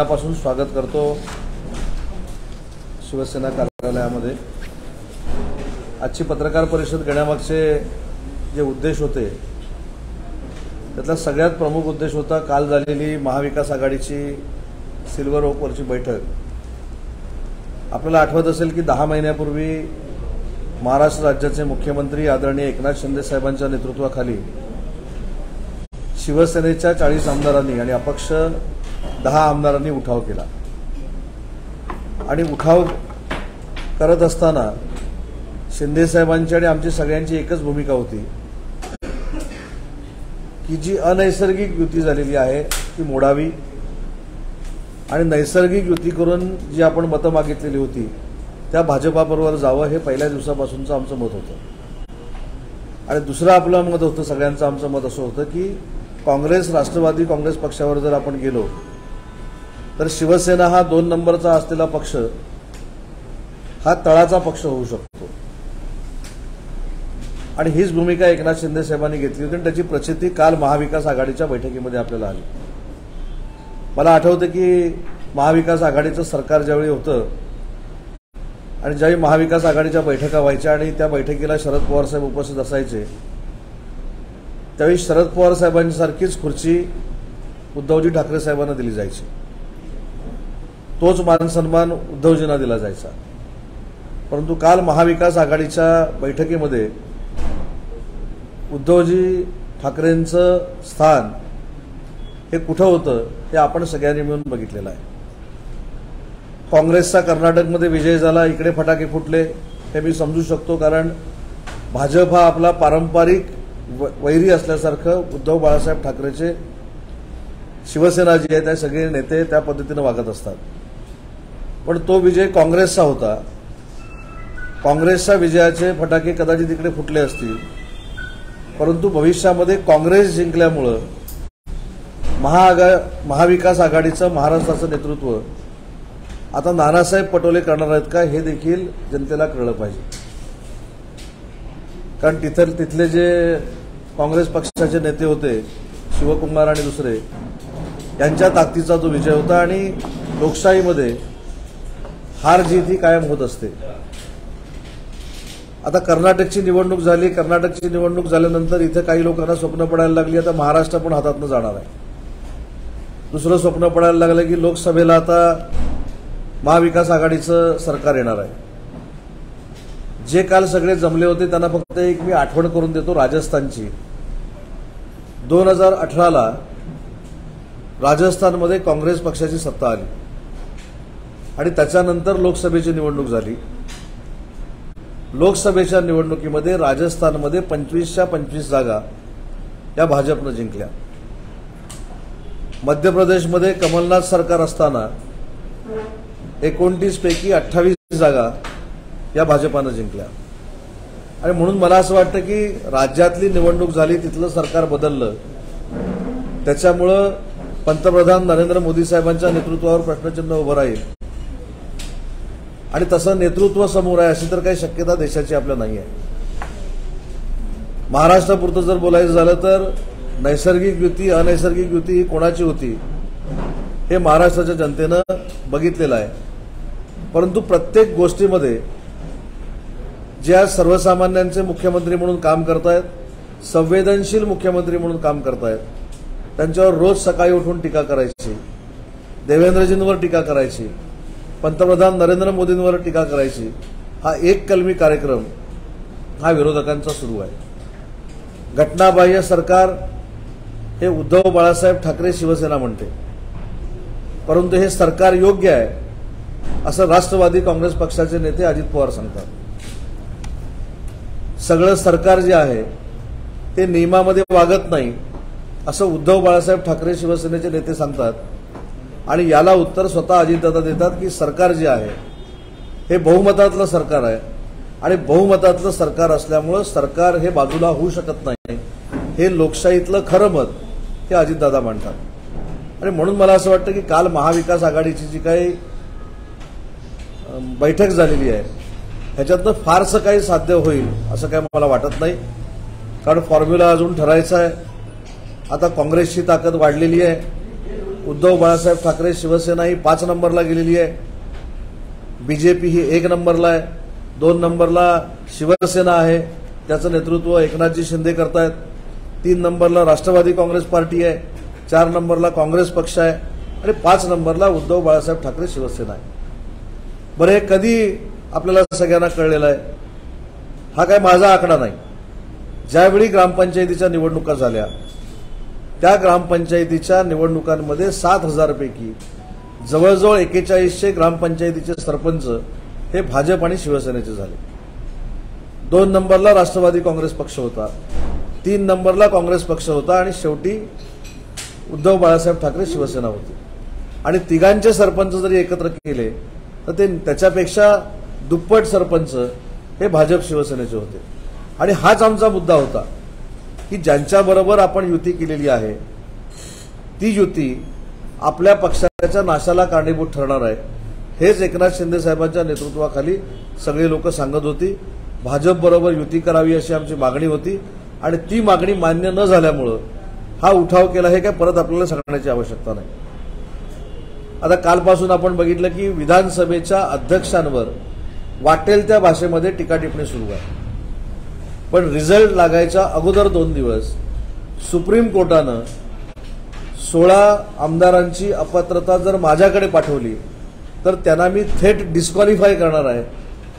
मनापासून स्वागत करतो शिवसेना कार्यालयामध्ये। आजची पत्रकार परिषद घेण्यामागचे जे उद्देश होते त्यातला सगळ्यात प्रमुख उद्देश होता काल झालेली महाविकास आघाडीची सिल्वर ओकवरची बैठक। आपल्याला आठवत असेल की 10 महिन्यापूर्वी महाराष्ट्र राज्याचे मुख्यमंत्री आदरणीय एकनाथ शिंदे साहेबांच्या नेतृत्वाखाली शिवसेनेच्या 40 आमदारांनी आणि अपक्ष 10 आमदारांनी उठाव केला आणि उठाव करत असताना शिंदे साहेबांची आणि आमची सगळ्यांची एकच भूमिका होती की जी अनैसर्गिक युती झालेली आहे ती मोडावी आणि नैसर्गिक युती करून जी आपण मतं मागितलेली होती त्या भाजपाबरोबर जावं हे पहिल्या दिवसापासूनचं आमचं मत होतं। आणि दुसरं आपलं मत होतं, सगळ्यांचं आमचं मत असं होतं की काँग्रेस राष्ट्रवादी काँग्रेस पक्षावर जर आपण गेलो तर शिवसेना हा 2 नंबरचा असलेला पक्ष हा तळाचा पक्ष होऊ शकतो आणि हीच भूमिका एकनाथ शिंदे साहेबांनी घेतली होती आणि त्याची प्रचिती काल महाविकास आघाडीच्या बैठकीमध्ये आपल्याला आली। मला आठवतं की महाविकास आघाडीचं सरकार ज्यावेळी होतं आणि ज्यावेळी महाविकास आघाडीच्या बैठका व्हायच्या आणि त्या बैठकीला शरद पवार साहेब उपस्थित असायचे त्यावेळी शरद पवार साहेबांची सारखीच खुर्ची उद्धवजी ठाकरे साहेबांना दिली जायची, तोच मान सन्मान उद्धवजींना दिला जायचा। परंतु काल महाविकास आघाडीच्या बैठकीमध्ये उद्धवजी ठाकरेंचं स्थान हे कुठं होतं हे आपण सगळ्यांनी मिळून बघितलेलं आहे। काँग्रेसचा कर्नाटकमध्ये विजय झाला, इकडे फटाके फुटले हे मी समजू शकतो, कारण भाजप हा आपला पारंपरिक वैरी असल्यासारखं उद्धव बाळासाहेब ठाकरेचे शिवसेना जी आहे त्या सगळे नेते त्या पद्धतीने वागत असतात। पण तो विजय काँग्रेसचा होता, काँग्रेसच्या विजयाचे फटाके कदाचित इकडे फुटले असतील, परंतु भविष्यामध्ये काँग्रेस जिंकल्यामुळं महाविकास आघाडीचं महाराष्ट्राचं नेतृत्व आता नानासाहेब पटोले करणार आहेत का हे देखील जनतेला कळलं पाहिजे। कारण तिथले जे काँग्रेस पक्षाचे नेते होते शिवकुमार आणि दुसरे यांच्या ताकदीचा तो विजय होता आणि लोकशाहीमध्ये हार जीत ही कायम होत असते। आता कर्नाटकची निवडणूक झाली, कर्नाटकची निवडणूक झाल्यानंतर इथे काही लोकांना स्वप्न पडायला लागली आता महाराष्ट्र पण हातातनं जाणार आहे। दुसरं स्वप्न पडायला लागलं की लोकसभेला आता महाविकास आघाडीचं सरकार येणार आहे। जे काल सगळे जमले होते त्यांना फक्त एक मी आठवण करून देतो राजस्थानची। 2018ला राजस्थानमध्ये काँग्रेस पक्षाची सत्ता आली आणि त्याच्यानंतर लोकसभेची निवडणूक झाली। लोकसभेच्या निवडणुकीमध्ये राजस्थानमध्ये 25च्या 25 जागा या भाजपनं जिंकल्या। मध्य प्रदेशमध्ये कमलनाथ सरकार असताना 29 पैकी 28 जागा या भाजपानं जिंकल्या। आणि म्हणून मला असं वाटतं की राज्यातली निवडणूक झाली, तिथलं सरकार बदललं, त्याच्यामुळं पंतप्रधान नरेंद्र मोदी साहेबांच्या नेतृत्वावर प्रश्नचिन्ह उभं राहील आणि तसं नेतृत्व समोर आहे अशी तर काही शक्यता देशाची आपल्या नाही आहे। महाराष्ट्रापुरतं जर बोलायचं झालं तर नैसर्गिक युती अनैसर्गिक युती ही कोणाची होती हे महाराष्ट्राच्या जनतेनं बघितलेलं आहे। परंतु प्रत्येक गोष्टीमध्ये जे आज सर्वसामान्यांचे मुख्यमंत्री म्हणून काम करतायत, संवेदनशील मुख्यमंत्री म्हणून काम करतायत, त्यांच्यावर रोज सकाळी उठून टीका करायची, देवेंद्रजींवर टीका करायची, पंतप्रधान नरेंद्र मोदींवर टीका करायची, हा एक कलमी कार्यक्रम हा विरोधकांचा सुरू आहे। घटनाबाह्य सरकार हे उद्धव बाळासाहेब ठाकरे शिवसेना म्हणते, परंतु हे सरकार योग्य आहे असं राष्ट्रवादी काँग्रेस पक्षाचे नेते अजित पवार सांगतात। सगळं सरकार जे आहे ते नियमामध्ये वागत नाही असं उद्धव बाळासाहेब ठाकरे शिवसेनेचे नेते सांगतात आणि याला उत्तर स्वतः अजितदादा देतात की सरकार जे आहे हे बहुमतातलं सरकार आहे आणि बहुमतातलं सरकार असल्यामुळं सरकार हे बाजूला होऊ शकत नाही, हे लोकशाहीतलं खरं मत हे अजितदादा मांडतात। आणि म्हणून मला असं वाटतं की काल महाविकास आघाडीची जी काही बैठक झालेली आहे ह्याच्यातनं फारसं काही साध्य होईल असं काही मला वाटत नाही, कारण फॉर्म्युला अजून ठरायचा आहे। आता काँग्रेसची ताकद वाढलेली आहे, उद्धव बाळासाहेब ठाकरे शिवसेना ही 5 नंबरला गेलेली आहे, बीजेपी ही 1 नंबरला आहे, 2 नंबरला शिवसेना आहे, त्याचं नेतृत्व एकनाथजी शिंदे करतायत, 3 नंबरला राष्ट्रवादी काँग्रेस पार्टी आहे, 4 नंबरला काँग्रेस पक्ष आहे आणि 5 नंबरला उद्धव बाळासाहेब ठाकरे शिवसेना आहे. बरं, हे कधी आपल्याला सगळ्यांना कळलेलं आहे? हा काय माझा आकडा नाही. ज्यावेळी ग्रामपंचायतीच्या निवडणुका झाल्या त्या ग्रामपंचायतीच्या निवडणुकांमध्ये 7,000 पैकी जवळजवळ 4100 ग्रामपंचायतीचे सरपंच हे भाजप आणि शिवसेनेचे झाले. 2 नंबरला राष्ट्रवादी काँग्रेस पक्ष होता, 3 नंबरला काँग्रेस पक्ष होता आणि शेवटी उद्धव बाळासाहेब ठाकरे शिवसेना होती. आणि तिघांचे सरपंच जरी एकत्र केले तर ते त्याच्यापेक्षा दुप्पट सरपंच हे भाजप शिवसेनेचे होते. आणि हाच आमचा मुद्दा होता की ज्यांच्याबरोबर आपण युती केलेली आहे ती युती आपल्या पक्षाच्या नाशाला कारणीभूत ठरणार आहे. हेच एकनाथ शिंदे साहेबांच्या नेतृत्वाखाली सगळे लोक सांगत होती. भाजपबरोबर युती करावी अशी आमची मागणी होती आणि ती मागणी मान्य न झाल्यामुळं हा उठाव केला. हे काय परत आपल्याला सांगण्याची आवश्यकता नाही. आता कालपासून आपण बघितलं की विधानसभेच्या अध्यक्षांवर वाटेल त्या भाषेमध्ये टीकाटिप्पणी सुरू आहे. पण रिझल्ट लागायच्या अगोदर 2 दिवस सुप्रीम कोर्टानं 16 आमदारांची अपात्रता जर माझ्याकडे पाठवली तर त्यांना मी थेट डिस्क्वालिफाय करणार आहे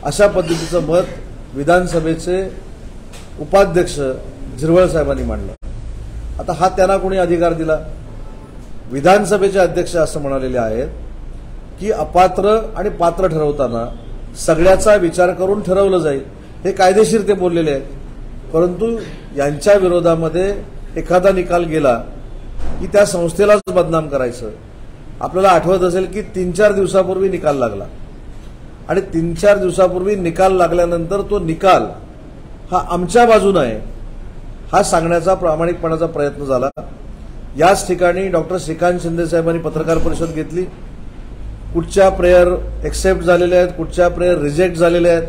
अशा पद्धतीचं मत विधानसभेचे उपाध्यक्ष झिरवळ साहेबांनी मांडलं. आता हा त्यांना कोणी अधिकार दिला? विधानसभेचे अध्यक्ष असं म्हणालेले आहेत की अपात्र आणि पात्र ठरवताना सगळ्याचा विचार करून ठरवलं जाईल. हे कायदेशीर ते बोललेले आहेत. परंतु यांच्या विरोधामध्ये एखादा निकाल गेला की त्या संस्थेलाच बदनाम करायचं. आपल्याला आठवत असेल की 3-4 दिवसापूर्वी निकाल लागला आणि 3-4 दिवसापूर्वी निकाल लागल्यानंतर तो निकाल हा आमच्या बाजूने आहे हा सांगण्याचा प्रामाणिकपणाचा प्रयत्न झाला. याच ठिकाणी डॉक्टर श्रीकांत शिंदे साहेबांनी पत्रकार परिषद घेतली. कुठच्या प्रेयर एक्सेप्ट झालेले आहेत, कुठच्या प्रेयर रिजेक्ट झालेले आहेत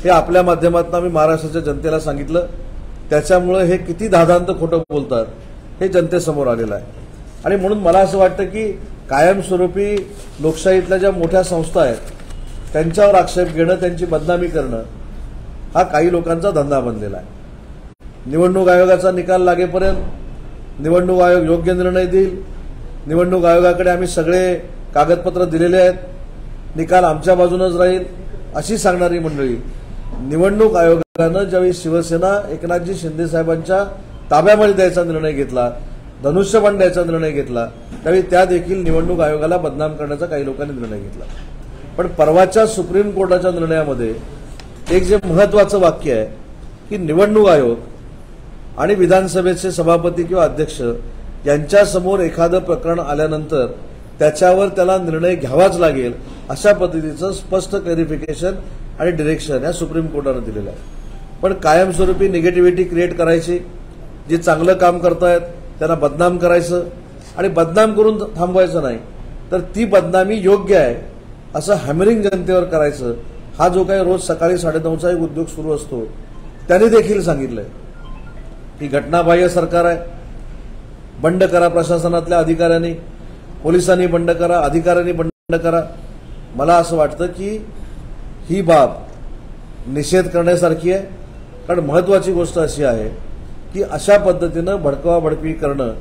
हे आपल्या माध्यमातून आम्ही महाराष्ट्राच्या जनतेला सांगितलं. त्याच्यामुळे हे किती धादांत खोटं बोलतात हे जनतेसमोर आलेलं आहे. आणि म्हणून मला असं वाटतं की कायमस्वरूपी लोकशाहीतल्या ज्या मोठ्या संस्था आहेत त्यांच्यावर आक्षेप घेणं, त्यांची बदनामी करणं हा काही लोकांचा धंदा बनलेला आहे. निवडणूक आयोगाचा निकाल लागेपर्यंत निवडणूक आयोग योग्य निर्णय देईल. निवडणूक आयोगाकडे आम्ही सगळे कागदपत्र दिलेले आहेत, निकाल आमच्या बाजूनच राहील अशी सांगणारी मंडळी निवडणूक आयोगानं ज्यावेळी शिवसेना एकनाथजी शिंदे साहेबांच्या ताब्यामध्ये द्यायचा निर्णय घेतला, धनुष्यबाण द्यायचा निर्णय घेतला, त्यावेळी त्या देखील निवडणूक आयोगाला बदनाम करण्याचा काही लोकांनी निर्णय घेतला. पण परवाच्या सुप्रीम कोर्टाच्या निर्णयामध्ये एक जे महत्वाचं वाक्य आहे की निवडणूक आयोग आणि विधानसभेचे सभापती किंवा अध्यक्ष यांच्यासमोर एखादं प्रकरण आल्यानंतर त्याच्यावर त्याला निर्णय घ्यावाच लागेल अशा पद्धतीचं स्पष्ट क्लॅरिफिकेशन आणि डिरेक्शन या सुप्रीम कोर्टानं दिलेलं आहे. पण कायमस्वरूपी निगेटिव्हिटी क्रिएट करायची, जे चांगलं काम करतायत त्यांना बदनाम करायचं आणि बदनाम करून थांबवायचं नाही तर ती बदनामी योग्य आहे असं हॅमरिंग जनतेवर करायचं. हा जो काही रोज सकाळी 9:30चा एक उद्योग सुरू असतो त्यांनी देखील सांगितलंय की घटनाबाह्य सरकार आहे, बंड करा प्रशासनातल्या अधिकाऱ्यांनी, पोलिसांनी बंड करा, अधिकाऱ्यांनी बंड करा. मला असं वाटतं की ही बाब निषेध करण्यासारखी आहे. कारण महत्वाची गोष्ट अशी आहे की अशा पद्धतीनं भडकवाभडकी करणं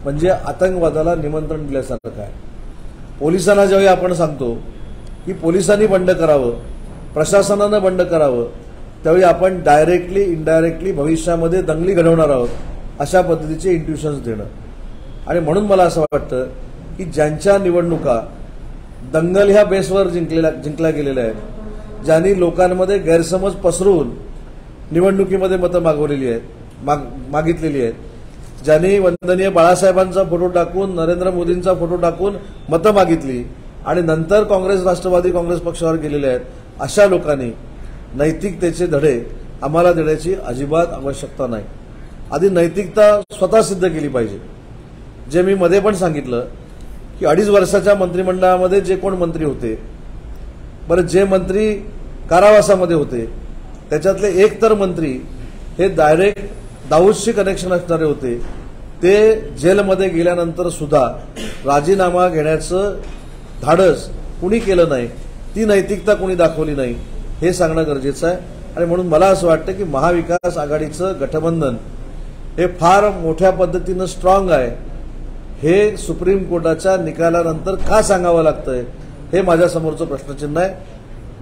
म्हणजे आतंकवादाला निमंत्रण दिल्यासारखं आहे. पोलिसांना ज्यावेळी आपण सांगतो की पोलिसांनी बंड करावं, प्रशासनानं बंड करावं, त्यावेळी आपण डायरेक्टली इनडायरेक्टली भविष्यामध्ये दंगली घडवणार आहोत अशा पद्धतीचे इंट्युशन्स देणं. आणि म्हणून मला असं वाटतं की ज्यांच्या निवडणुका दंगल ह्या बेसवर जिंकल्या गेलेल्या आहेत, ज्यांनी लोकांमध्ये गैरसमज पसरवून निवडणुकीमध्ये मतं मागवलेली आहेत, मागितलेली आहेत, ज्यांनी वंदनीय बाळासाहेबांचा फोटो टाकून, नरेंद्र मोदींचा फोटो टाकून मतं मागितली आणि नंतर काँग्रेस राष्ट्रवादी काँग्रेस पक्षावर गेलेले आहेत, अशा लोकांनी नैतिकतेचे धडे आम्हाला देण्याची अजिबात आवश्यकता नाही. आधी नैतिकता स्वतः सिद्ध केली पाहिजे. जे मी मध्ये पण सांगितलं की 2.5 वर्षाच्या मंत्रिमंडळामध्ये जे कोण मंत्री होते, बरं जे मंत्री कारावासामध्ये होते त्याच्यातले एक तर मंत्री हे डायरेक्ट दाऊदशी कनेक्शन असणारे होते ते जेलमध्ये गेल्यानंतर सुद्धा राजीनामा घेण्याचं धाडस कुणी केलं नाही, ती नैतिकता कुणी दाखवली नाही, हे सांगणं गरजेचं आहे. आणि म्हणून मला असं वाटतं की महाविकास आघाडीचं गठबंधन हे फार मोठ्या पद्धतीनं स्ट्रॉंग आहे. हे सुप्रीम कोर्टाच्या निकालानंतर का सांगावं लागतंय हे माझ्यासमोरचं प्रश्नचिन्ह आहे.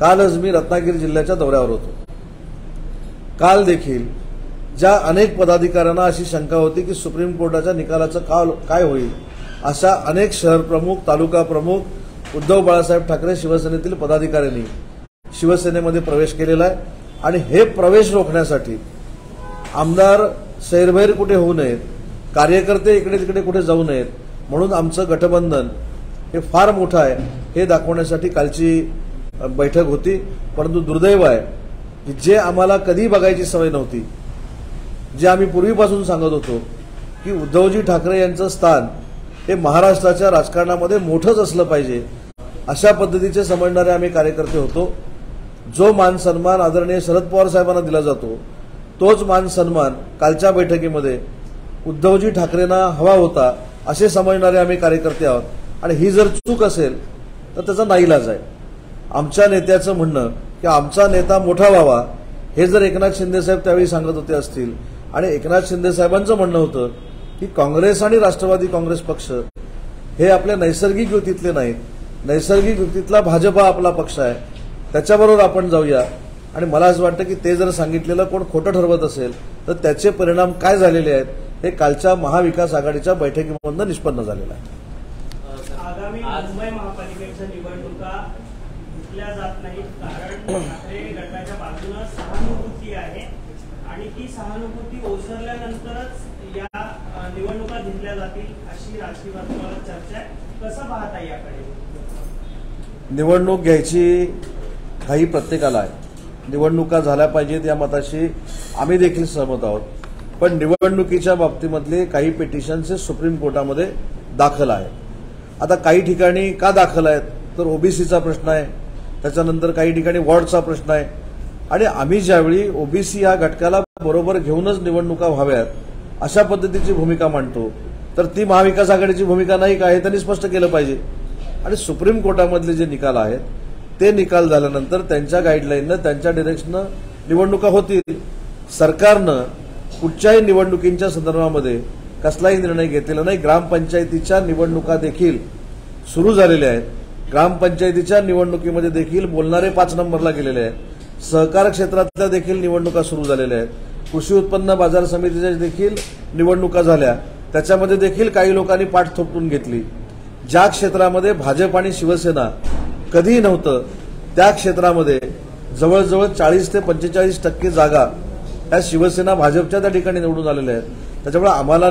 कालच मी रत्नागिरी जिल्ह्याच्या दौऱ्यावर होतो. काल देखील ज्या अनेक पदाधिकाऱ्यांना अशी शंका होती की सुप्रीम कोर्टाच्या निकालाचं काय होईल, अशा अनेक शहर प्रमुख, तालुका प्रमुख, उद्धव बाळासाहेब ठाकरे शिवसेनेतील पदाधिकाऱ्यांनी शिवसेनेमध्ये प्रवेश केलेला आहे. आणि हे प्रवेश रोखण्यासाठी आमदार सैरभैर कुठे होऊ नयेत, कार्यकर्ते इकडे तिकडे कुठे जाऊ नयेत, म्हणून आमचं गठबंधन हे फार मोठं आहे हे दाखवण्यासाठी कालची बैठक होती. परंतु दुर्दैव आहे की जे आम्हाला कधी बघायची सवय नव्हती, जे आम्ही पूर्वीपासून सांगत होतो की उद्धवजी ठाकरे यांचं स्थान हे महाराष्ट्राच्या राजकारणामध्ये मोठंच असलं पाहिजे, अशा पद्धतीचे समजणारे आम्ही कार्यकर्ते होतो. जो मान सन्मान आदरणीय शरद पवार साहेबांना दिला जातो तोच मान सन्मान कालच्या बैठकीमध्ये उद्धवजी ठाकरेंना हवा होता, असे समजणारे आम्ही कार्यकर्ते आहोत. आणि ही जर चूक असेल तर त्याचा नाईलाज आहे. आमच्या नेत्याचं म्हणणं की आमचा नेता मोठा व्हावा हे जर एकनाथ शिंदेसाहेब त्यावेळी सांगत होते असतील, आणि एकनाथ शिंदेसाहेबांचं म्हणणं होतं की काँग्रेस आणि राष्ट्रवादी काँग्रेस पक्ष हे आपल्या नैसर्गिक युतीतले नाहीत, नैसर्गिक युतीतला भाजपा आपला पक्ष आहे, त्याच्याबरोबर आपण जाऊया. आणि मला असं वाटतं की ते जर सांगितलेलं कोण खोटं ठरवत असेल तर त्याचे परिणाम काय झालेले आहेत हे कालच्या महाविकास आघाडीच्या बैठकीमधून निष्पन्न झालेलं आहे. आगामी मुंबई महापालिकेच्या निवडणुका घेतल्या जात नाहीत कारण ठाकरे गटाच्या बाजूने सहानुभूती आहे आणि ती सहानुभूती ओसरल्यानंतरच या निवडणुका घेतल्या जातील अशी राजकीय वर्तुळात चर्चा आहे. कसं पाहता याकडे? निवडणूक घ्यायची घाई प्रत्येकाला आहे. निवडणुका झाल्या पाहिजेत या मताशी आम्ही देखील सहमत आहोत. पण निवडणुकीच्या बाबतीमधले काही पिटिशन्स हे सुप्रीम कोर्टामध्ये दाखल आहेत. आता काही ठिकाणी का दाखल आहेत तर ओबीसीचा प्रश्न आहे, त्याच्यानंतर काही ठिकाणी वॉर्डचा प्रश्न आहे. आणि आम्ही ज्यावेळी ओबीसी या घटकाला बरोबर घेऊनच निवडणुका व्हाव्यात अशा पद्धतीची भूमिका मांडतो तर ती महाविकास आघाडीची भूमिका नाही का हे त्यांनी स्पष्ट केलं पाहिजे. आणि सुप्रीम कोर्टामधले जे निकाल आहेत ते निकाल झाल्यानंतर त्यांच्या गाईडलाईननं, त्यांच्या डिरेक्शननं निवडणुका होतील. सरकारनं कुठच्याही निवडणुकींच्या संदर्भामध्ये कसलाही निर्णय घेतलेला नाही. ग्रामपंचायतीच्या निवडणुका देखील सुरू झालेल्या आहेत. ग्रामपंचायतीच्या निवडणुकीमध्ये देखील बोलणारे 5 नंबरला गेलेले आहेत. सहकार क्षेत्रातल्या देखील निवडणुका सुरू झालेल्या आहेत. कृषी उत्पन्न बाजार समितीच्या देखील निवडणुका झाल्या, त्याच्यामध्ये देखील काही लोकांनी पाठ थोपटून घेतली. ज्या क्षेत्रामध्ये भाजप आणि शिवसेना कधीही नव्हतं त्या क्षेत्रामध्ये जवळजवळ 40 ते 45% जागा त्या शिवसेना भाजपच्या त्या ठिकाणी निवडून आलेल्या आहेत. त्याच्यामुळे आम्हाला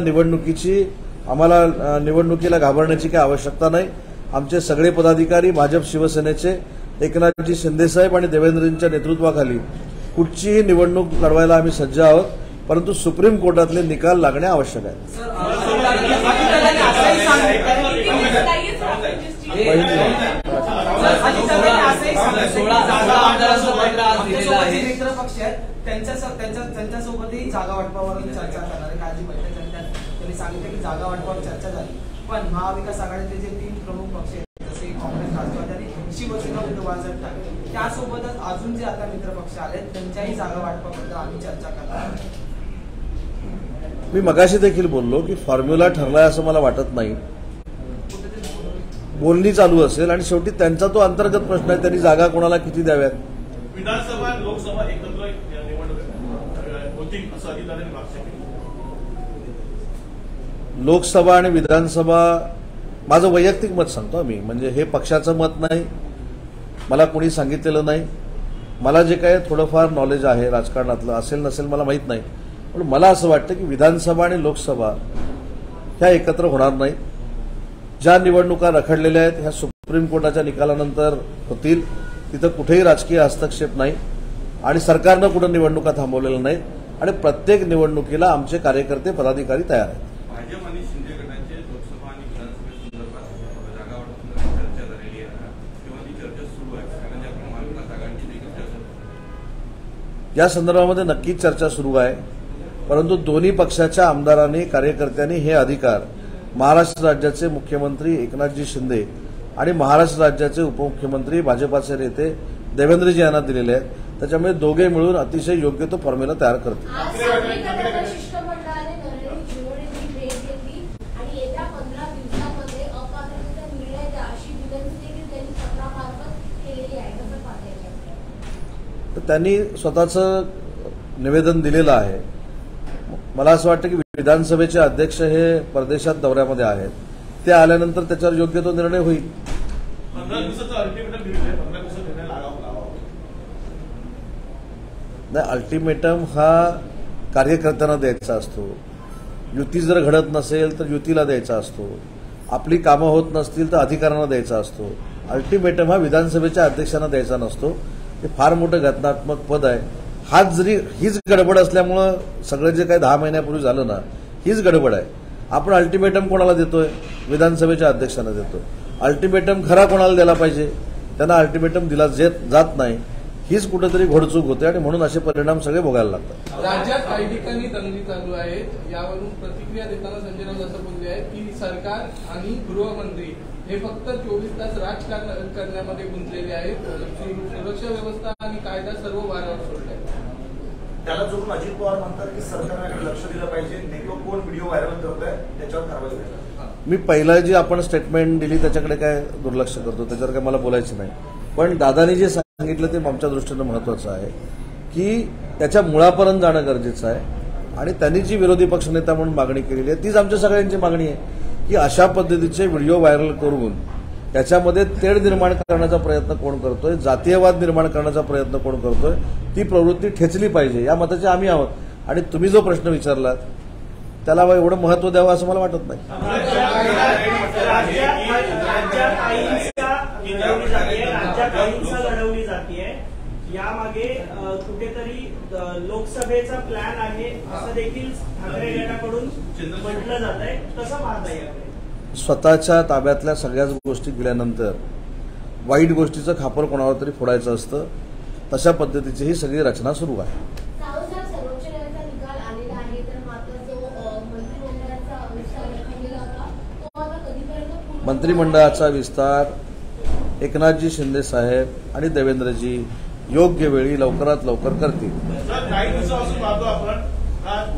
निवडणुकीला घाबरण्याची काही आवश्यकता नाही. आमचे सगळे पदाधिकारी भाजप शिवसेनेचे एकनाथजी शिंदेसाहेब आणि देवेंद्रजींच्या नेतृत्वाखाली कुठचीही निवडणूक लढवायला आम्ही सज्ज आहोत. परंतु सुप्रीम कोर्टातले निकाल लागणे आवश्यक आहे. त्यांच्यासोबतही जागा वाटपावर चर्चा करणार काळजी बैठक त्यांनी सांगितलं की जागा वाटपावर चर्चा झाली. पण महाविकास आघाडीचे जे 3 प्रमुख पक्ष आहेत जसे काँग्रेस, राष्ट्रवादी आणि शिवसेना उद्धव बाळासाहेब ठाकरे त्यासोबतच अजून जे आता मित्र पक्ष आले त्यांच्याही जागा वाटपाबद्दल आम्ही चर्चा करणार. मी मगाशी देखील बोललो की फॉर्म्युला ठरलाय असं मला वाटत नाही. बोलणी चालू असेल आणि शेवटी त्यांचा तो अंतर्गत प्रश्न आहे, त्यांनी जागा कोणाला किती द्याव्यात. विधानसभा लोकसभा एकत्र निवडणूक होतील असं अधिकाऱ्यांनी मागच्या लोकसभा आणि विधानसभा माझं वैयक्तिक मत सांगतो मी, म्हणजे हे पक्षाचं मत नाही, मला कोणी सांगितलेलं नाही. मला जे काय थोडंफार नॉलेज आहे राजकारणातलं असेल नसेल मला माहीत नाही, पण मला असं वाटतं की विधानसभा आणि लोकसभा ह्या एकत्र होणार नाहीत. ज्या निवडणुका रखडलेल्या आहेत ह्या सुप्रीम कोर्टाच्या निकालानंतर होतील. तिथं कुठेही राजकीय हस्तक्षेप नाही आणि सरकारनं कुठं निवडणुका थांबवलेल्या नाहीत आणि प्रत्येक निवडणुकीला आमचे कार्यकर्ते पदाधिकारी तयार आहेत. भाजप आणि शिंदे गटाचे लोकसभा आणि विधानसभेसंदर्भात जागा वाटप चर्चा झालेली आहे किंवा ती चर्चा सुरू आहे कारण आपण महाविकास आघाडीची देखील चर्चा या संदर्भामध्ये नक्कीच चर्चा सुरू आहे. परंतु दोन्ही पक्षाच्या आमदारांनी कार्यकर्त्यांनी हे अधिकार महाराष्ट्र राज्याचे मुख्यमंत्री एकनाथजी शिंदे आणि महाराष्ट्र राज्याचे उपमुख्यमंत्री भाजपाचे नेते देवेंद्रजी यांना दिलेले आहेत. त्याच्यामुळे दोघे मिळून अतिशय योग्य तो फॉर्म्युला तयार करतील. आज सांगलीकरांच्या शिष्टमंडळाने नरेंद्र चिरोडेंची भेट घेतली आणि येत्या 15 दिवसांमध्ये अपात्रतेचा निर्णय द्या अशी विनंती देखील त्यांनी पत्रामार्फत केलेली आहे. कसं पाहता येईल? तर त्यांनी स्वतःचं निवेदन दिलेलं आहे. मला असं वाटतं की विधानसभेचे अध्यक्ष हे परदेशात दौऱ्यामध्ये आहेत. ते आल्यानंतर त्याच्यावर योग्य तो निर्णय होईल. 15 दिवसाचा अल्टिमेटम दिलेला आहे. 15 दिवसात निर्णय लागावा. नाही, अल्टिमेटम हा कार्यकर्त्यांना द्यायचा असतो. युती जर घडत नसेल तर युतीला द्यायचा असतो. आपली कामं होत नसतील तर अधिकाऱ्यांना द्यायचा असतो. अल्टिमेटम हा विधानसभेच्या अध्यक्षांना द्यायचा नसतो. हे फार मोठं घटनात्मक पद आहे. हीच गडबड असल्यामुळं सगळं जे काही 10 महिन्यापूर्वी झालं ना, हीच गडबड आहे. आपण अल्टिमेटम कोणाला देतोय? विधानसभेच्या अध्यक्षांना देतोय. अल्टिमेटम खरा कोणाला द्यायला पाहिजे? त्यांना अल्टिमेटम दिला जात नाही. हीच कुठेतरी घोडचूक होते आणि म्हणून असे परिणाम सगळे भोगायला लागतात. राज्यात काही ठिकाणी दंगली चालू आहेत. यावरून प्रतिक्रिया देताना संजय राऊत असं बोलले आहेत की सरकार आणि गृहमंत्री हे फक्त 24 तास राजकारण करण्यामध्ये गुंतलेले आहेत. सुरक्षा व्यवस्था आणि कायदा सर्व वाऱ्यावर सोडले. त्याला जोडून अजित पवार म्हणतात की सरकारने लक्ष दिलं पाहिजे. नेमकं कोण व्हिडिओ व्हायरल करतोय त्याच्यावर कारवाई करायला. मी पहिला जी आपण स्टेटमेंट दिली त्याच्याकडे काय दुर्लक्ष करतो, त्याच्यावर काय मला बोलायचं नाही. पण दादानी जे सांगितलं ते आमच्या दृष्टीनं महत्वाचं आहे की त्याच्या मुळापर्यंत जाणं गरजेचं आहे. आणि त्यांनी जी विरोधी पक्षनेता म्हणून मागणी केलेली आहे तीच आमच्या सगळ्यांची मागणी आहे की अशा पद्धतीचे व्हिडिओ व्हायरल करून त्याच्यामध्ये तेढ निर्माण करण्याचा प्रयत्न कोण करतोय, जातीयवाद निर्माण करण्याचा प्रयत्न कोण करतोय, ती प्रवृत्ती ठेचली पाहिजे. या मताचे आम्ही आहोत. आणि तुम्ही जो प्रश्न विचारलात त्याला एवढं महत्व द्यावं असं मला वाटत नाही. राज्यात अहिंसा लढवली जाते. यामागे कुठेतरी लोकसभेचा प्लॅन आहे असं देखील ठाकरे गटाकडून म्हटलं जात आहे. कसं पाहता याकडे? स्वतःच्या ताब्यातल्या सगळ्याच गोष्टी गेल्यानंतर वाईट गोष्टीचं खापर कोणावर तरी फोडायचं असतं. तशा पद्धतीची ही सगळी रचना सुरू आहे. सर्वोच्च न्यायालयाचा निकाल आलेला आहे, तर मात्र जो मंत्रिमंडळाचा विस्तार रखडलेला होता तो आता कधीपर्यंत? मंत्रिमंडळाचा विस्तार एकनाथजी शिंदे साहेब आणि देवेंद्रजी योग्य वेळी लवकरात लवकर करतील. काही दिवसापासून पाहतो आपण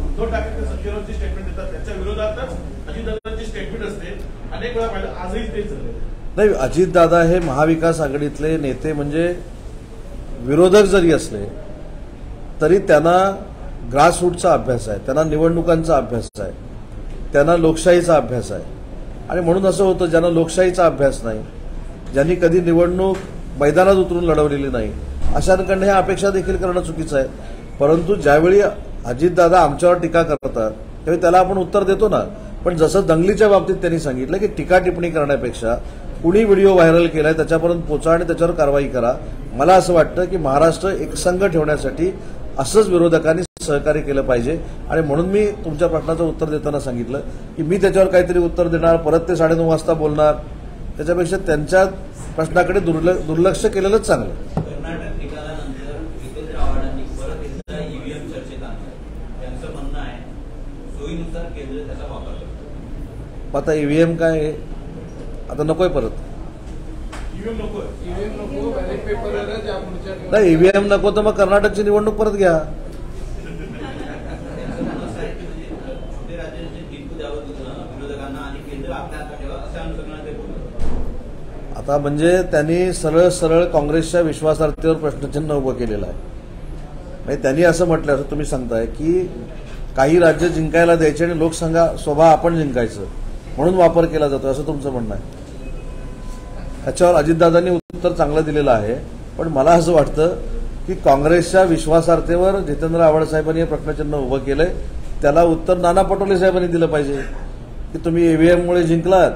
उद्धव ठाकरे संजय राऊतची स्टेटमेंट देतात त्याच्या विरोधातच अजितदादांची स्टेटमेंट असते. अनेक वेळा पाहिलं, आजही तेच झालं. नाही, अजितदादा हे महाविकास आघाडीतले नेते म्हणजे विरोधक जरी असले तरी त्यांना ग्रासरूटचा अभ्यास आहे, त्यांना निवडणुकांचा अभ्यास आहे, त्यांना लोकशाहीचा अभ्यास आहे. आणि म्हणून असं होतं ज्यांना लोकशाहीचा अभ्यास नाही, ज्यांनी कधी निवडणूक मैदानात उतरून लढवलेली नाही, अशांकडनं ह्या अपेक्षा देखील करणं चुकीचं आहे. परंतु ज्यावेळी अजितदादा आमच्यावर टीका करतात त्यावेळी त्याला आपण उत्तर देतो ना. पण जसं दंगलीच्या बाबतीत त्यांनी सांगितलं की टीका टिप्पणी करण्यापेक्षा कुणी व्हिडिओ व्हायरल केलाय त्याच्यापर्यंत पोचा आणि त्याच्यावर कारवाई करा. मला असं वाटतं की महाराष्ट्र एकसंघ ठेवण्यासाठी असंच विरोधकांनी सहकार्य केलं पाहिजे. आणि म्हणून मी तुमच्या प्रश्नाचं उत्तर देताना सांगितलं की मी त्याच्यावर काहीतरी उत्तर देणार, परत ते 9:30 वाजता बोलणार, त्याच्यापेक्षा त्यांच्या प्रश्नाकडे दुर्लक्ष केलेलंच चांगलं. कर्नाटक निकालानंतर जितेंद्र आव्हाडांनी परत एकदा ईव्हीएम चर्चेत आणलं. त्यांचं म्हणणं आहे सोयीनुसार केंद्र त्याचा वापर करतो. आता ईव्हीएम काय आता नकोय परत. ईव्हीएम नको बॅलेट पेपरवरच या पुढच्या नाही, ईव्हीएम नको तर मग कर्नाटकची निवडणूक परत घ्या. त्यांचं म्हणणं असं आहे की म्हणजे छोटे राज्यांचे तीर्प द्यावं विरोधकांना आणि केंद्र आपल्या हातात ठेवा अशा अनुषंगाने ते बोलतात. आता म्हणजे त्यांनी सरळ सरळ काँग्रेसच्या विश्वासार्हतेवर प्रश्नचिन्ह उभं केलेलं आहे. म्हणजे त्यांनी असं म्हटलं, असं तुम्ही सांगताय की काही राज्य जिंकायला द्यायचे आणि लोकसंघा स्वभाव आपण जिंकायचं म्हणून वापर केला जातो असं तुमचं म्हणणं आहे. त्याच्यावर अजितदादांनी उत्तर चांगलं दिलेलं आहे. पण मला असं वाटतं की काँग्रेसच्या विश्वासार्हतेवर जितेंद्र आव्हाड साहेबांनी हे प्रश्नचिन्ह उभं केलंय. त्याला उत्तर नाना पटोले साहेबांनी दिलं पाहिजे की तुम्ही ईव्हीएममुळे जिंकलात,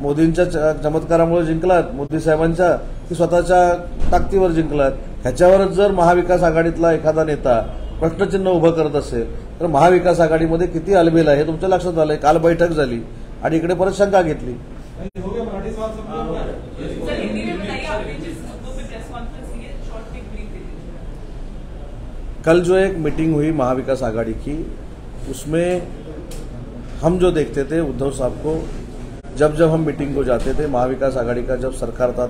मोदींच्या चमत्कारामुळे जिंकलात, मोदी साहेबांच्या की स्वतःच्या ताकदीवर जिंकलात. ह्याच्यावरच जर महाविकास आघाडीतला एखादा नेता प्रश्नचिन्ह उभं करत असेल तर महाविकास आघाडीमध्ये किती अलबेल आहे हे तुमच्या लक्षात आलंय. काल बैठक झाली आणि इकडे परत शंका घेतली. कल जो एक मीटिंग हुई महाविकास आघाड़ी की उसमें हम जो देखते थे उद्धव साहब को, जब हम मीटिंग को जाते थे, महाविकास आघाड़ी का जब सरकार था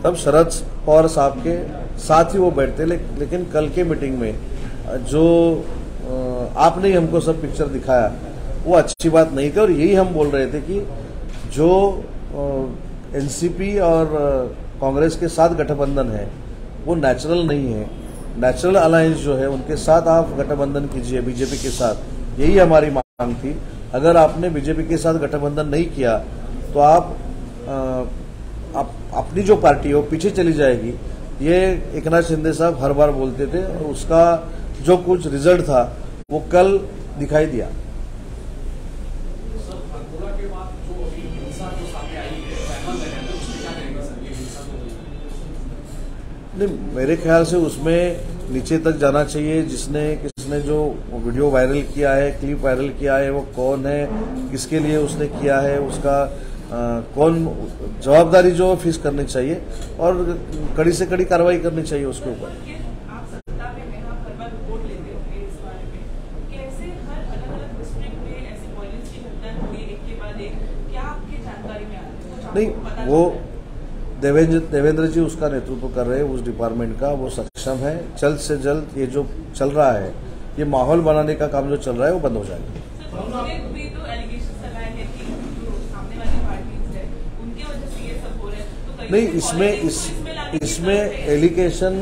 तब शरद पवार साहब के साथ ही वो बैठते, लेकिन कल के मीटिंग में जो आपने ही हमको सब पिक्चर दिखाया वो अच्छी बात नहीं थी। और यही हम बोल रहे थे कि जो एनसीपी और कांग्रेस के साथ गठबंधन है वो नेचुरल नहीं है। नेचुरल अलायंस जो है उनके साथ आप गठबंधन कीजिए बीजेपी के साथ, यही हमारी मांग थी। अगर आपने बीजेपी के साथ गठबंधन नहीं किया तो आप अपनी जो पार्टी है वो पीछे चली जाएगी। ये एकनाथ शिंदे साहब हर बार बोलते थे और उसका जो कुछ रिजल्ट था वो कल दिखाई दिया। नहीं, मेरे ख्याल से उसमें नीचे तक जाना चाहिए। किसने जो वीडियो वायरल किया है, क्लिप वायरल किया है, वो कौन है, किसके लिए उसने किया है, उसका कौन जवाबदारी जो फेस करनी चाहिए और कड़ी से कड़ी कार्रवाई करनी चाहिए उसके ऊपर। आप सत्ता में हैं, आप हर बार रिपोर्ट लेते होंगे इस बारे में, कैसे हर अलग-अलग डिस्ट्रिक्ट में ऐसी वायलेंस की घटना हुई एक के बाद एक, क्या आपकी जानकारी में आता है? नहीं, वो देवेंद्र जी उसका नेतृत्व कर रहे हैं उस डिपार्टमेंट का, वो सक्षम है। जल्द से जल्द ये जो चल रहा है, ये माहौल बनाने का काम जो चल रहा है वो बंद हो जाएगा। नहीं, इसमें एलिगेशन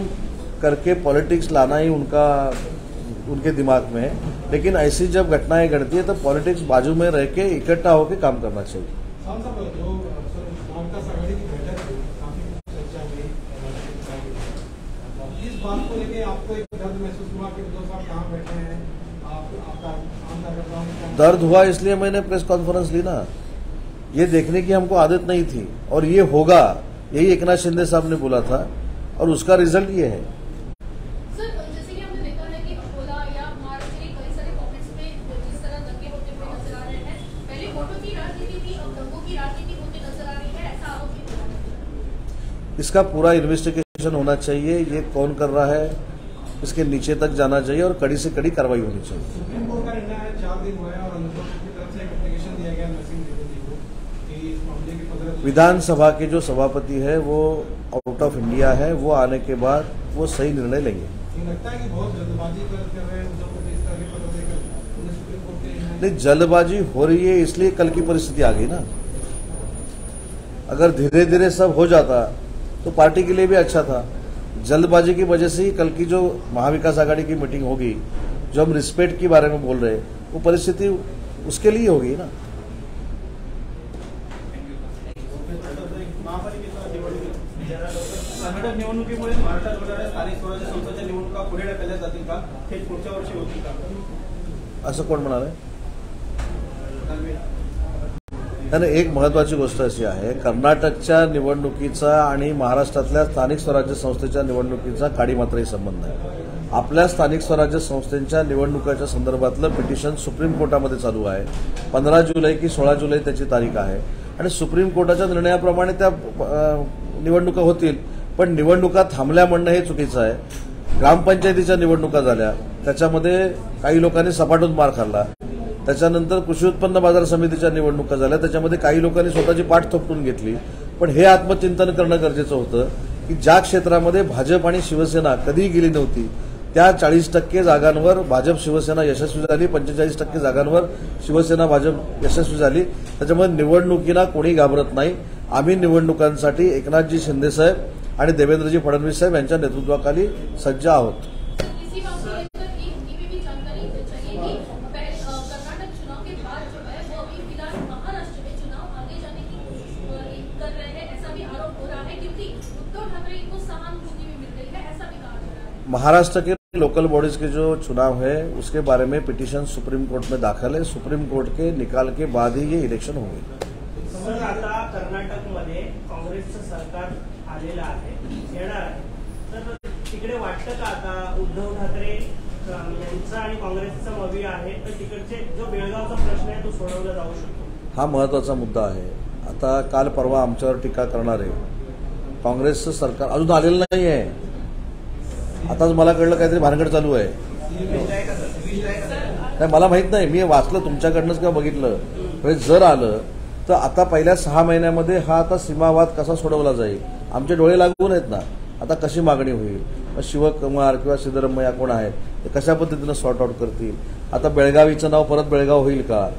करके पॉलिटिक्स लाना ही उनके दिमाग में है, लेकिन ऐसी जब घटनाएं घटती है तो पॉलिटिक्स बाजू में रह के इकट्ठा होकर काम करना चाहिए। इस बात को लेके आपको एक दर्द महसूस हुआ कि उद्धव साहब कहाँ बैठे हैं? दर्द हुआ इसलिए मैंने प्रेस कॉन्फ्रेंस ली ना, ये देखने की हमको आदत नहीं थी और ये होगा, यही एकनाथ शिंदे साहब ने बोला था और उसका रिजल्ट ये है। सर, जैसे कि हमने देखा है कि अकोला या महाराष्ट्र के कई सारे पॉकेट्स में जिस तरह दंगे होते हुए नजर आ रहे हैं, पहले वोटों की राजनीति थी, अब दंगों की राजनीति होती नजर आ रही है, ऐसा आरोप भी हो रहा है। इसका पूरा इन्वेस्टिगेशन होना चाहिए, ये कौन कर रहा है इसके नीचे तक जाना चाहिए और कड़ी से कड़ी कार्रवाई होनी चाहिए। सुप्रीम कोर्ट का निर्णय है, 4 दिन हुआ है और अनुरोध की तरफ से एक एप्लीकेशन दिया गया नरसिंह द्विवेदी को कि इस मामले की 15 विधानसभा के जो सभापति है वो आउट ऑफ इंडिया है, वो आने के बाद वो सही निर्णय लेंगे। लगता है कि बहुत जल्दबाजी कर रहे हैं उद्धव को इस तरह के पदों देकर सुप्रीम कोर्ट के। नहीं, जल्दबाजी हो रही है इसलिए कल की परिस्थिति आ गई ना। अगर धीरे धीरे सब हो जाता तो पार्टी के लिए भी अच्छा था। जल्दबाजी की वजह से ही कल की जो महाविकास आघाड़ी की मीटिंग होगी, जो हम रिस्पेक्ट के बारे में बोल रहे हैं, वो परिस्थिति उसके लिए होगी ना। कर्नाटक निवडणुकीमुळे महाराष्ट्रात होणाऱ्या स्थानिक स्वराज्य संस्थांच्या निवडणुका पुढे ढकलल्या जातील का, हे पुढच्या वर्षी होतील का, असं कोण म्हणाले? आणि एक महत्वाची गोष्ट अशी आहे, कर्नाटकच्या निवडणुकीचा आणि महाराष्ट्रातल्या स्थानिक स्वराज्य संस्थेच्या निवडणुकीचा काडीमात्रही संबंध आहे। आपल्या स्थानिक स्वराज्य संस्थेच्या निवडणुकाच्या संदर्भातलं पिटिशन सुप्रीम कोर्टामध्ये चालू आहे। 15 जुलै की 16 जुलै त्याची तारीख आहे आणि सुप्रीम कोर्टाच्या निर्णयाप्रमाणे त्या निवडणुका होतील। पण निवडणुका थांबल्या म्हणणं हे चुकीचं आहे। ग्रामपंचायतीच्या निवडणुका झाल्या, त्याच्यामध्ये काही लोकांनी सपाटून मार खाल्ला। त्याच्यानंतर कृषी उत्पन्न बाजार समितीच्या निवडणुका झाल्या, त्याच्यामध्ये काही लोकांनी स्वतःची पाठ थोपटून घेतली। पण हे आत्मचिंतन करणं गरजेचं होतं की ज्या क्षेत्रामध्ये भाजप आणि शिवसेना कधीही गेली नव्हती, त्या 40% जागांवर भाजप शिवसेना यशस्वी झाली, 45% जागांवर शिवसेना भाजप यशस्वी झाली। त्याच्यामुळे निवडणुकीला कोणी घाबरत नाही। आम्ही निवडणुकांसाठी एकनाथजी शिंदे साहेब आणि देवेंद्रजी फडणवीस साहेब यांच्या नेतृत्वाखाली सज्ज आहोत। महाराष्ट्र के लोकल बॉडीज के जो चुनाव है उसके बारे में पिटीशन सुप्रीम कोर्ट में दाखल है। सुप्रीम कोर्ट के निकाल के बाद ही ये इलेक्शन होंगे। सर, आता कर्नाटकमध्ये काँग्रेसचं सरकार आलेलं आहे, येणार आहे, तर तिकडे वाटतं का आता उद्धव ठाकरे यांचा आणि काँग्रेसचा मवी आहे, तर तिकडचे जो बेळगावचा प्रश्न आहे तो सोडवला जाऊ शकतो? हा महत्वाचा मुद्दा आहे। आता काल परवा आमच्यावर टीका करणारे काँग्रेसचं सरकार अजून आलेलं नाही आहे। आताच मला कळलं काहीतरी भानगड चालू आहे। नाही मला माहित नाही, मी वाचलं तुमच्याकडनंच किंवा बघितलं. म्हणजे जर आलं तर आता पहिल्या 6 महिन्यामध्ये हा आता सीमावाद कसा सोडवला जाईल, आमचे डोळे लागून आहेत ना. आता कशी मागणी होईल, शिवकुमार किंवा सिद्धरामय्या कोण आहेत ते कशा पद्धतीनं सॉर्ट आउट करतील. आता बेळगावीचं नाव परत बेळगाव होईल का,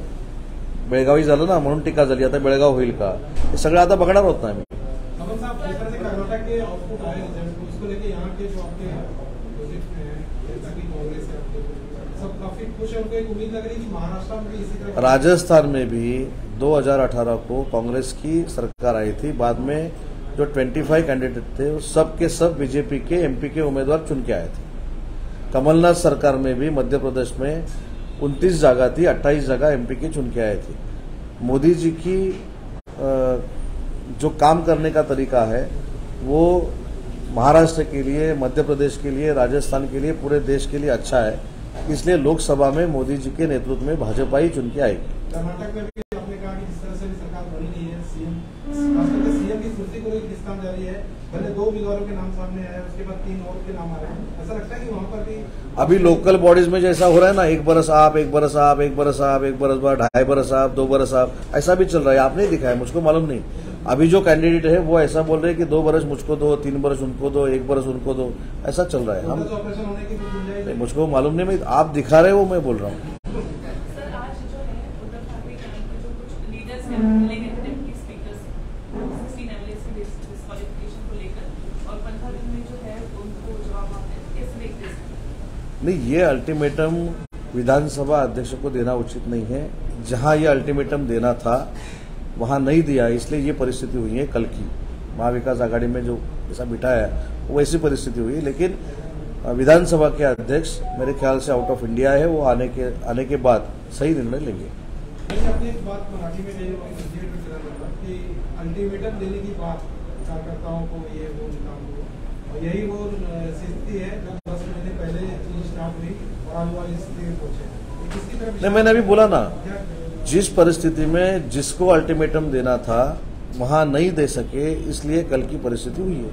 बेळगावी झालं ना म्हणून टीका झाली, आता बेळगाव होईल का, हे सगळं आता बघणार होत ना. अमन साहब, जिस तरह से कर्नाटक के आउटपुट आए रिजल्ट, उसको लेके यहाँ के जो आपके अपोजिट हैं, जैसा कि कांग्रेस है, सब काफी खुश है. उनको एक उम्मीद लग रही है कि महाराष्ट्र में भी इसी तरह. राजस्थान में भी 2018 को कांग्रेस की सरकार आई थी, बाद में जो 25 कैंडिडेट थे वो सब के सब बीजेपी के एमपी के उम्मीदवार चुन के आए थे. कमलनाथ सरकार में भी मध्य प्रदेश में 29 जगह थी, 28 जगह एमपी की चुन के आए थे. मोदी जी की जो काम करने का तरीका है वो महाराष्ट्र के लिए, मध्य प्रदेश के लिए, राजस्थान के लिए, पूरे देश के लिए अच्छा है. इसलिए लोकसभा में मोदी जी के नेतृत्व में भाजपा ही चुन के आएगी. कर्नाटक में भी आपने कहा कि जिस तरह से भी सरकार बनी नहीं है, सीएम की कुर्सी को लेकर किस्तान जारी है. पहले 2 उम्मीदवारों के नाम सामने आए, उसके बाद 3 और के नाम आ रहे हैं. ऐसा लगता है कि वहां पर भी अभी लोकल बॉडीज में जैसा हो रहा है ना, 1 बरस आप, 1 बरस आप, 1 बरस आप, 1 बरस बाद, 2.5 बरस आप, 2 बरस आप, ऐसा भी चल रहा है. आपने दिखा है, मुझको मालूम नहीं. अभी जो कैंडिडेट है वो ऐसा बोल रहे हैं कि 2 बरस मुझको दो, 3 बरस उनको दो, 1 बरस उनको दो, ऐसा चल रहा है. हम ऑपरेशन होने की भी गुंजाइश है. मुझको मालूम नहीं, मैं आप दिखा रहे हो, मैं बोल रहा हूँ. सर, आज जो है उद्धव ठाकरे कैंप में जो कुछ लीडर्स हैं मिले गए डिप्टी स्पीकर से 16 एमएलए से डिस्क्वालिफिकेशन को लेकर, और 15 दिन में जो है उनको जवाब मांगते हैं. कैसे देखते हैं? नहीं, ये अल्टीमेटम विधानसभा अध्यक्ष को देना उचित नहीं है. जहां ये अल्टीमेटम देना था वहां नहीं दिया, इसलिए ये परिस्थिति हुई है. कल की महाविकास आघाड़ी में जो ऐसा बिठाया वो ऐसी परिस्थिति हुई. लेकिन विधानसभा के अध्यक्ष मेरे ख्याल से आउट ऑफ इंडिया है, वो आने के बाद सही निर्णय लेंगे. मैंने अपनी एक बात मराठी में कही कि अल्टीमेटम देने की बात कार्यकर्ताओं को, ये वो काम को, और यही वो स्थिति है जो 10 महीने पहले चीज स्टार्ट हुई और आज वाली स्थिति में पहुंचे. नहीं, मैंने अभी बोला ना, जिस परिस्थिति में जिसको अल्टीमेटम देना था वहां नहीं दे सके, इसलिए कल की परिस्थिति हुई है.